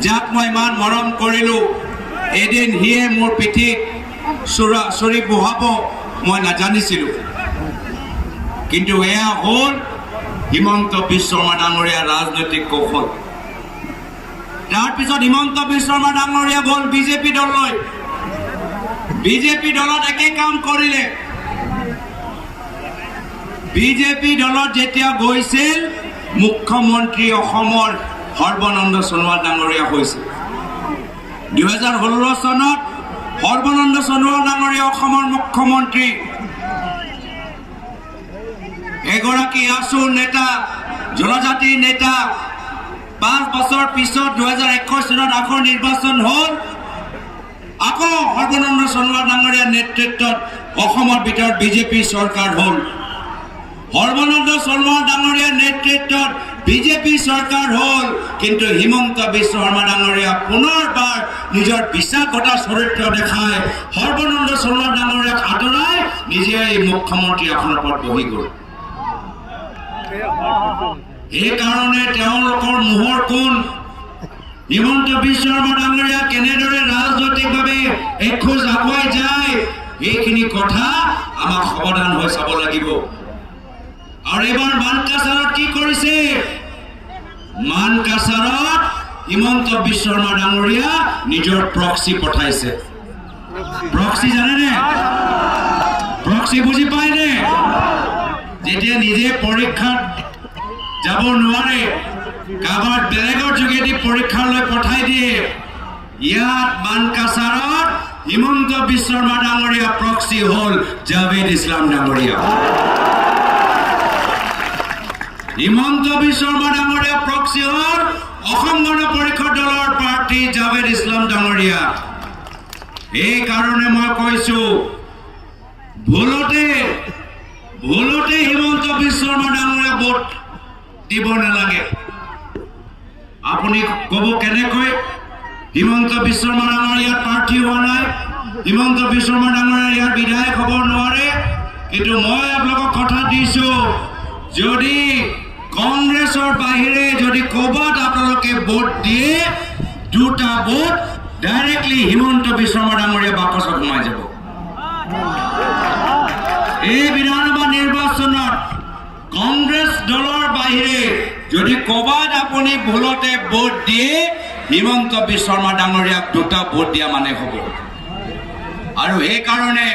যাক মই ইমান মৰম কৰিলোঁ, এদিন সিয়ে মোৰ পিঠিত চুৰি বহাব মই নাজানিছিলোঁ। কিন্তু এয়া হ'ল হিমন্ত বিশ্ব শৰ্মা ডাঙৰীয়াৰ ৰাজনৈতিক কৌশল। তাৰপিছত হিমন্ত বিশ্ব শৰ্মা ডাঙৰীয়া গ'ল বিজেপি দললৈ। বিজেপি দলত একে কাম কৰিলে। বিজেপি দলত যেতিয়া গৈছিল, মুখ্যমন্ত্ৰী অসমৰ সৰ্বানন্দ সোণোৱাল ডাঙৰীয়া হৈছিল। 2016 চনত সৰ্বানন্দ সোণোৱাল ডাঙৰীয়া অসমৰ মুখ্যমন্ত্ৰী। এগৰাকী আছু নেতা, জনজাতি নেতা। 5 বছৰ পিছত 2021 চনত আকৌ নিৰ্বাচন হ'ল। আকৌ সৰ্বানন্দ সোণোৱাল ডাঙৰীয়াৰ নেতৃত্বত অসমৰ ভিতৰত বিজেপি চৰকাৰ হ'ল। সৰ্বানন্দ সোণোৱাল ডাঙৰীয়াৰ নেতৃত্বত বিজেপি চৰকাৰ হ'ল। কিন্তু হিমন্ত বিশ্ব শৰ্মা ডাঙৰীয়া পুনৰবাৰ নিজৰ বিশ্বাসঘাতক চৰিত্ৰ দেখাই সৰ্বানন্দ সোণোৱাল ডাঙৰীয়াক আঁতৰাই নিজে এই মুখ্যমন্ত্ৰী আসনৰ ওপৰত বহি গ'ল। সেইকাৰণে তেওঁলোকৰ মোহৰ কোন হিমন্ত বিশ্ব শৰ্মা ডাঙৰীয়া কেনেদৰে ৰাজনৈতিকভাৱে এখোজ আগুৱাই যায়, এইখিনি কথা আমাক সাৱধান হৈ চাব লাগিব। আৰু এবাৰ মানকাছাৰত কি কৰিছে? মানকাছাৰত হিমন্ত বিশ্ব শৰ্মা ডাঙৰীয়া নিজৰ প্ৰক্সি পঠাইছে। প্ৰক্সি জানেনে? প্ৰক্সি বুজি পায়নে? যেতিয়া নিজে পৰীক্ষাত যাব নোৱাৰে, কাৰোবাৰ বেলেগৰ যোগেদি পৰীক্ষালৈ পঠাই দিয়ে। ইয়াত মানকাছাৰত হিমন্ত বিশ্ব শৰ্মা ডাঙৰীয়া প্ৰক্সি হ'ল জাভেদ ইছলাম ডাঙৰীয়া। হিমন্ত বিশ্ব শৰ্মা ডাঙৰীয়া প্ৰক্সি হ'ল অসম গণ পৰিষদ দলৰ প্ৰাৰ্থী জাভেদ ইছলাম ডাঙৰীয়া। এইকাৰণে মই কৈছো, ভুলতে হিমন্ত বিশ্ব শৰ্মা ডাঙৰীয়া ভোট দিব নালাগে। আপুনি ক'ব কেনেকৈ হিমন্ত বিশ্ব শৰ্মা ডাঙৰীয়া প্ৰাৰ্থী হোৱা নাই, হিমন্ত বিশ্ব শৰ্মা ডাঙৰীয়া ইয়াৰ বিধায়ক হ'ব নোৱাৰে? কিন্তু মই আপোনালোকক কথা দিছোঁ, যদি কংগ্ৰেছৰ বাহিৰে যদি ক'ৰবাত আপোনালোকে ভোট দিয়ে, 2টা ভোট ডাইৰেক্টলি হিমন্ত বিশ্ব শৰ্মা ডাঙৰীয়া বাকচত সোমাই যাব। এই বিধানসভা নিৰ্বাচনত কংগ্ৰেছ দলৰ বাহিৰে যদি ক'ৰবাত আপুনি ভুলতে ভোট দিয়ে, হিমন্ত বিশ্ব শৰ্মা ডাঙৰীয়াক 2টা ভোট দিয়া মানে হ'ব। আৰু সেইকাৰণে